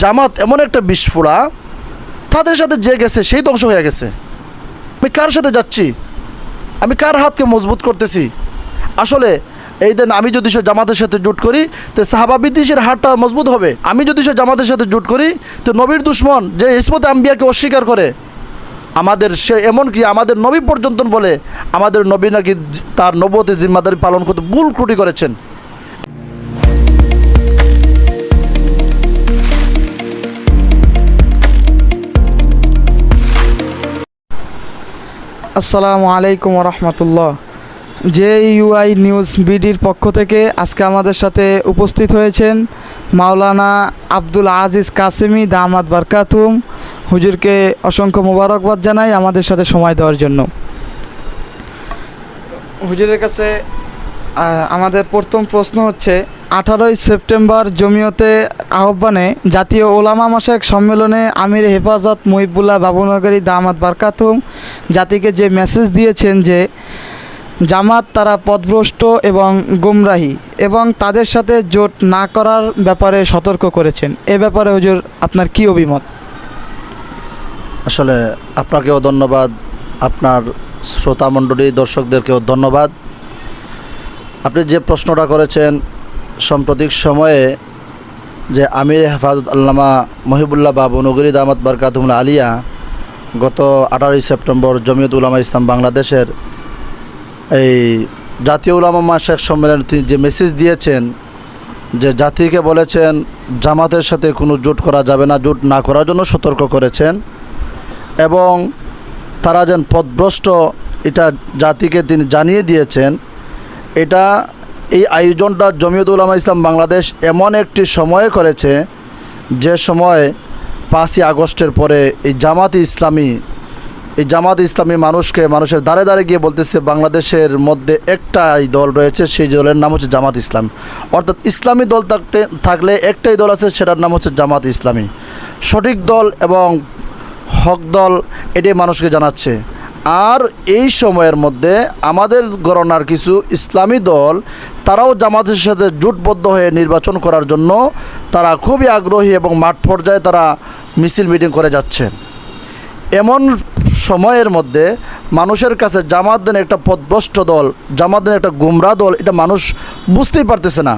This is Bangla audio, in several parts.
জামাত এমন একটা বিস্ফোরা, তাদের সাথে যে গেছে সেই ধ্বংস হয়ে গেছে। আমি কার সাথে যাচ্ছি, আমি কার হাতকে মজবুত করতেছি? আসলে এই দিন আমি যদি সে জামাতের সাথে জোট করি তো সাহাবা বিদ্বেষের হাতটা মজবুত হবে। আমি যদি সে জামাতের সাথে জোট করি তো নবীর দুশ্মন যে ইসমত আম্বিয়াকে অস্বীকার করে, আমাদের সে এমনকি আমাদের নবী পর্যন্ত বলে আমাদের নবী নাকি তার নবুয়তের জিম্মাদারি পালন করতে ভুল ত্রুটি করেছেন। আসসালামু আলাইকুম রহমতুল্লাহ। JUI নিউজ বিডির পক্ষ থেকে আজকে আমাদের সাথে উপস্থিত হয়েছেন মাওলানা আব্দুল আজিজ কাসেমি দামাত বারকাতুম। হুজুরকে অসংখ্য মোবারকবাদ জানাই আমাদের সাথে সময় দেওয়ার জন্য। হুজুরের কাছে আমাদের প্রথম প্রশ্ন হচ্ছে, 18ই সেপ্টেম্বর জমিয়তে আহ্বানে জাতীয় ওলামা মাশায়েখ সম্মেলনে আমির হেফাজত মুহিবুল্লাহ বাবুনগরী দামাত বারকাতুম জাতিকে যে মেসেজ দিয়েছেন যে জামাত তারা পথভ্রষ্ট এবং গুমরাহী এবং তাদের সাথে জোট না করার ব্যাপারে সতর্ক করেছেন, এ ব্যাপারে হুজুর আপনার কি অভিমত? আসলে আপনাকেও ধন্যবাদ, আপনার শ্রোতামণ্ডলী দর্শকদেরকেও ধন্যবাদ। আপনি যে প্রশ্নটা করেছেন, সাম্প্রতিক সময়ে যে আমির হেফাজত আল্লামা মহিবুল্লাহ বাবুনগরী দামাত বারকাতুহুল আলিয়া গত 18ই সেপ্টেম্বর জমিয়ত উলামা ইসলাম বাংলাদেশের এই জাতীয় উলামা মাশায়েখ সম্মেলনে তিনি যে মেসেজ দিয়েছেন, যে জাতিকে বলেছেন জামাতের সাথে কোনো জোট করা যাবে না, জোট না করার জন্য সতর্ক করেছেন এবং তারা যেন পথভ্রষ্ট এটা জাতিকে তিনি জানিয়ে দিয়েছেন। এটা এই আয়োজনটা জমিয়ত উলামা ইসলাম বাংলাদেশ এমন একটি সময়ে করেছে যে সময় 5ই আগস্টের পরে এই জামাত ইসলামী মানুষের দ্বারে দ্বারে গিয়ে বলতেছে বাংলাদেশের মধ্যে একটাই দল রয়েছে, সেই দলের নাম হচ্ছে জামাত ইসলাম। অর্থাৎ ইসলামী দল থাকলে একটাই দল আছে, সেটার নাম হচ্ছে জামাত ইসলামী। সঠিক দল এবং হক দল এটাই মানুষকে জানাচ্ছে। আর এই সময়ের মধ্যে আমাদের গণনার কিছু ইসলামী দল তারাও জামাতের সাথে জোটবদ্ধ হয়ে নির্বাচন করার জন্য তারা খুবই আগ্রহী এবং মাঠ পর্যায়ে তারা মিছিল মিটিং করে যাচ্ছেন। এমন সময়ের মধ্যে মানুষের কাছে জামাত দেন একটা পথভ্রষ্ট দল, জামাত দেন একটা গুমরা দল, এটা মানুষ বুঝতেই পারতেছে না।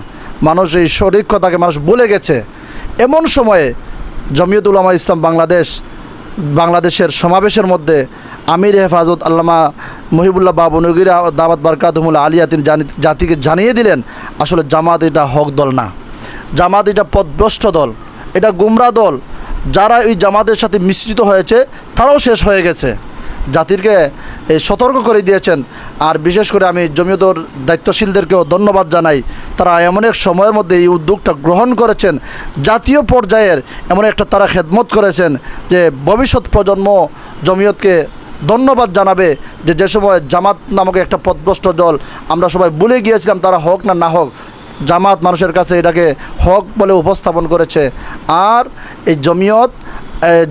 মানুষ এই সঠিক কথাকে মানুষ ভুলে গেছে। এমন সময়ে জমিয়ত উলামা ইসলাম বাংলাদেশের সমাবেশের মধ্যে আমির হেফাজত আল্লামা মহিবুল্লাহ বাবুনগরী দামাত বারকাতুহুল আলিয়া তিনি জাতিকে জানিয়ে দিলেন, আসলে জামাত এটা হক দল না, জামাত এটা পথভ্রষ্ট দল, এটা গুমরা দল। যারা এই জামাতের সাথে মিশ্রিত হয়েছে তারাও শেষ হয়ে গেছে। জাতিকে এই সতর্ক করে দিয়েছেন। আর বিশেষ করে আমি জমিয়তর দায়িত্বশীলদেরকেও ধন্যবাদ জানাই, তারা এমন এক সময়ের মধ্যে এই উদ্যোগটা গ্রহণ করেছেন, জাতীয় পর্যায়ের এমন একটা তারা খেদমত করেছেন যে ভবিষ্যৎ প্রজন্ম জমিয়তকে ধন্যবাদ জানাবে যে সময় জামাত নামক একটা পথভ্রষ্ট দল আমরা সবাই ভুলে গিয়েছিলাম, তারা হোক না হোক, জামাত মানুষের কাছে এটাকে হক বলে উপস্থাপন করেছে। আর এই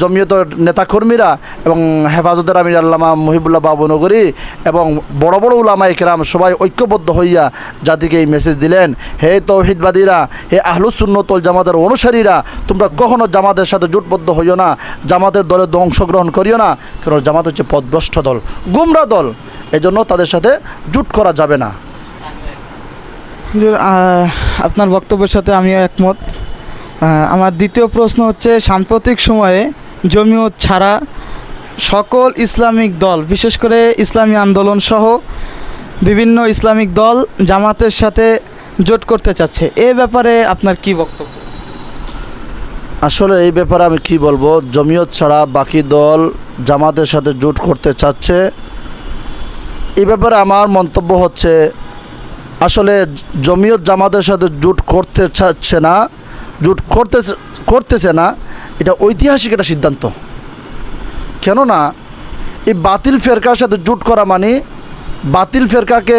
জমিয়তের নেতাকর্মীরা এবং হেফাজতের আমির আল্লামা মহিবুল্লাহ বাবুনগরী এবং বড় বড় উলামায়ে কেরাম সবাই ঐক্যবদ্ধ হইয়া জাতিকে এই মেসেজ দিলেন, হে তৌহিদবাদীরা, হে আহলুস সুন্নাত ওয়াল জামাতের অনুসারীরা, তোমরা কখনো জামাতের সাথে জোটবদ্ধ হইও না, জামাতের দলে অংশগ্রহণ করিও না, কারণ জামাত হচ্ছে পথভ্রষ্ট দল, গুমরা দল, এজন্য তাদের সাথে জোট করা যাবে না। আপনার বক্তব্যের সাথে আমিও একমত। আমার দ্বিতীয় প্রশ্ন হচ্ছে, সাম্প্রতিক সময়ে জমিয়ত ছাড়া সকল ইসলামিক দল, বিশেষ করে ইসলামী আন্দোলন সহ বিভিন্ন ইসলামিক দল জামাতের সাথে জোট করতে চাচ্ছে, এ ব্যাপারে আপনার কি বক্তব্য? আসলে এই ব্যাপারে আমি কি বলবো, জমিয়ত ছাড়া বাকি দল জামাতের সাথে জোট করতে চাচ্ছে, এই ব্যাপারে আমার মন্তব্য হচ্ছে আসলে জমিয়ত জামাতের সাথে জোট করতে চাচ্ছে না, জোট করতেছে না, এটা ঐতিহাসিক একটা সিদ্ধান্ত। কেননা এই বাতিল ফেরকার সাথে জোট করা মানে বাতিল ফেরকাকে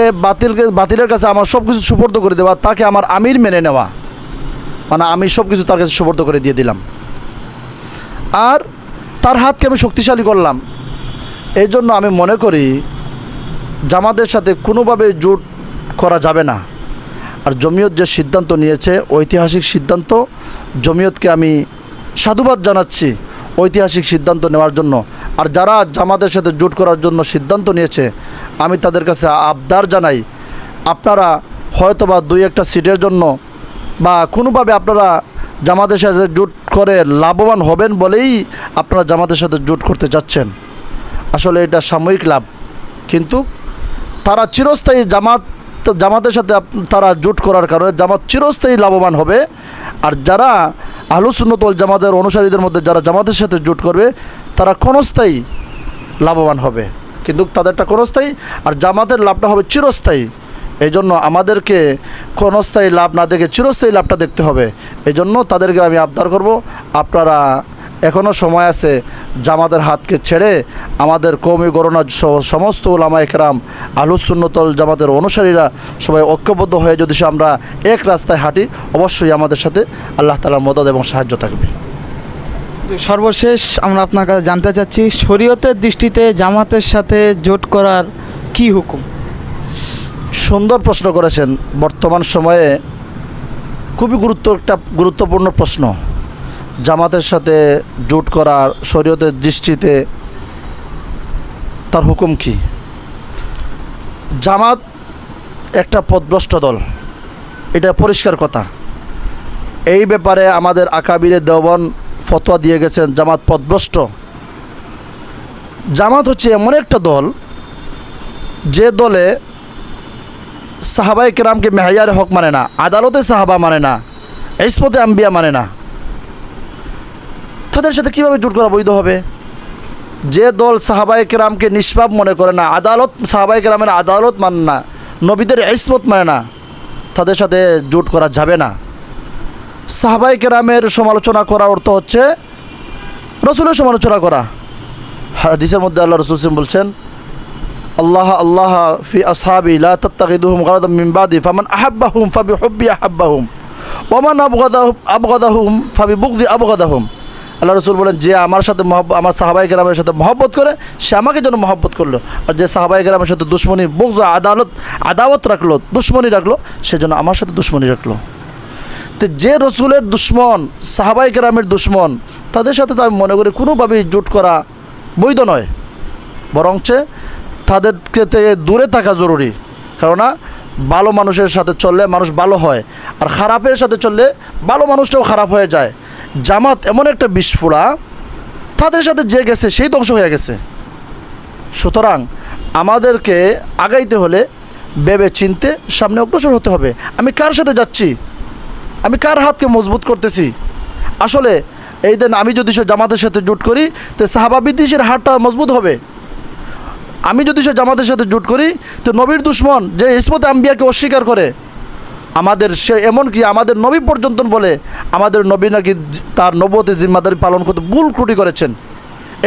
বাতিলের কাছে আমার সব কিছু সুপর্দ করে দেওয়া, তাকে আমার আমির মেনে নেওয়া, মানে আমি সব কিছু তার কাছে সুপর্দ করে দিয়ে দিলাম আর তার হাতকে আমি শক্তিশালী করলাম। এই জন্য আমি মনে করি জামাতের সাথে কোনোভাবে জোট করা যাবে না। আর জমিয়ত যে সিদ্ধান্ত নিয়েছে ঐতিহাসিক সিদ্ধান্ত, জমিয়তকে আমি সাধুবাদ জানাচ্ছি ঐতিহাসিক সিদ্ধান্ত নেওয়ার জন্য। আর যারা জামাতের সাথে জোট করার জন্য সিদ্ধান্ত নিয়েছে, আমি তাদের কাছে আবদার জানাই, আপনারা হয়তোবা 2-1টা সিটের জন্য বা কোনোভাবে আপনারা জামাতের সাথে জোট করে লাভবান হবেন বলেই আপনারা জামাতের সাথে জোট করতে যাচ্ছেন। আসলে এটা সাময়িক লাভ, কিন্তু তারা চিরস্থায়ী জামাতের সাথে তারা জোট করার কারণে জামাত চিরস্থায়ী লাভবান হবে। আর যারা আহলুস সুন্নাত ওয়াল জামাতের অনুসারীদের মধ্যে যারা জামাতের সাথে জোট করবে তারা ক্ষণস্থায়ী লাভবান হবে, কিন্তু তাদেরটা ক্ষণস্থায়ী, আর জামাতের লাভটা হবে চিরস্থায়ী। এই জন্য আমাদেরকে ক্ষণস্থায়ী লাভ না দেখে চিরস্থায়ী লাভটা দেখতে হবে। এই জন্য তাদেরকে আমি আবদার করব, আপনারা এখনও সময় আছে, জামাতের হাতকে ছেড়ে আমাদের কওমি গণনা সমস্ত উলামা একরাম আহলুস সুন্নাত ওয়াল জামাতের অনুসারীরা সবাই ঐক্যবদ্ধ হয়ে যদি আমরা এক রাস্তায় হাঁটি, অবশ্যই আমাদের সাথে আল্লাহ তাআলার মদদ এবং সাহায্য থাকবে। সর্বশেষ আমরা আপনার কাছে জানতে চাচ্ছি, শরীয়তের দৃষ্টিতে জামাতের সাথে জোট করার কি হুকুম? সুন্দর প্রশ্ন করেছেন। বর্তমান সময়ে খুবই গুরুত্বপূর্ণ প্রশ্ন। জামাতের সাথে জোট করার শরীয়তের দৃষ্টিতে তার হুকুম কি? জামাত একটা পথভ্রষ্ট দল, এটা পরিষ্কার কথা। এই ব্যাপারে আমাদের আকাবিরে দেওবন্দ ফতোয়া দিয়ে গেছেন জামাত পথভ্রষ্ট। জামাত হচ্ছে এমন একটা দল যে দলে সাহাবায়ে কেরামকে মেয়ারে হক মানে না, আদালতে সাহাবা মানে না, ইসমতে আম্বিয়া মানে না। তাদের সাথে কীভাবে জোট করা বৈধ হবে? যে দল সাহাবায়ে কেরামকে নিষ্পাপ মনে করে না, সাহাবায়ে কেরামের আদালত মানে না, নবীদের ইসমত মানে না, তাদের সাথে জোট করা যাবে না। সাহাবায়ে কেরামের সমালোচনা করা অর্থ হচ্ছে রসুলের সমালোচনা করা। হাদিসের মধ্যে আল্লাহ রাসূল বলছেন, আল্লাহ আল্লাহ ফি আসহাবি লা তাত্তাখিদুহুম গারাদাম মিন বাদি ফামান আহাব্বাহুম ফাবিহুব্বি আহাব্বাহুম ওয়া মান আবগাদাহুম ফাবিবুগদি আবগাদাহুম। আল্লাহ রাসূল বলেন, যে আমার সাথে আমার সাহাবায়ে কেরামের সাথে মহব্বত করে সে আমাকে যেন মহব্বত করলো, আর যে সাহাবায়ে কেরামের সাথে দুশ্মনী, বুগজ, আদাওয়াত রাখলো, দুশ্মনী রাখলো, সে যেন আমার সাথে দুশ্মনী রাখলো। তো যে রসুলের দুশ্মন, সাহাবায়ে কেরামের দুশ্মন, তাদের সাথে তো আমি মনে করি কোনোভাবেই জোট করা বৈধ নয়, বরঞ্চ তাদেরকে থেকে দূরে থাকা জরুরি। কেননা ভালো মানুষের সাথে চললে মানুষ ভালো হয়, আর খারাপের সাথে চললে ভালো মানুষটাও খারাপ হয়ে যায়। জামাত এমন একটা বিস্ফোরা, তাদের সাথে যে গেছে সেই ধ্বংস হয়ে গেছে। সুতরাং আমাদেরকে আগাইতে হলে ভেবে চিনতে সামনে অগ্রসর হতে হবে। আমি কার সাথে যাচ্ছি, আমি কার হাতকে মজবুত করতেছি। আসলে এই দিন আমি যদি সে জামাতের সাথে জোট করি তো সাহাবা বিদ্বেষের হাতটা মজবুত হবে। আমি যদি সে জামাতের সাথে জোট করি তো নবীর দুশ্মন যে ইসমতে আম্বিয়াকে অস্বীকার করে, আমাদের সে এমনকি আমাদের নবী পর্যন্ত বলে আমাদের নবী নাকি তার নবুয়তের জিম্মাদারি পালন করতে ভুল ত্রুটি করেছেন,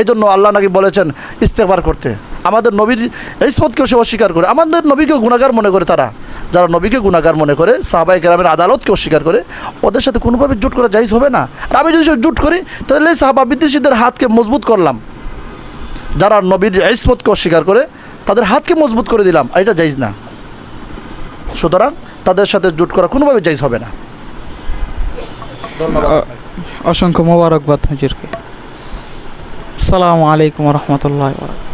এই জন্য আল্লাহ নাকি বলেছেন ইস্তেগফার করতে। আমাদের নবীর ইসমতকেও সে অস্বীকার করে, আমাদের নবীকে গুনাহগার মনে করে। তারা যারা নবীকে গুনাহগার মনে করে, সাহাবায়ে কেরামের আদালতকে অস্বীকার করে, ওদের সাথে কোনোভাবে জোট করা জায়েজ হবে না। আর আমি যদি জোট করি তাহলে সাহাবা বিদ্বেষীদের হাতকে মজবুত করলাম, যারা নবীর ইসমতকে অস্বীকার করে তাদের হাতকে মজবুত করে দিলাম, এটা জায়েজ না। সুতরাং তাদের সাথে জোট করা কোনোভাবে জায়েজ হবে না। ধন্যবাদ। অসংখ্য মোবারকবাদ হুজুরকে। আসসালামু আলাইকুম ওয়া রাহমাতুল্লাহি ওয়া বারাকাতুহু।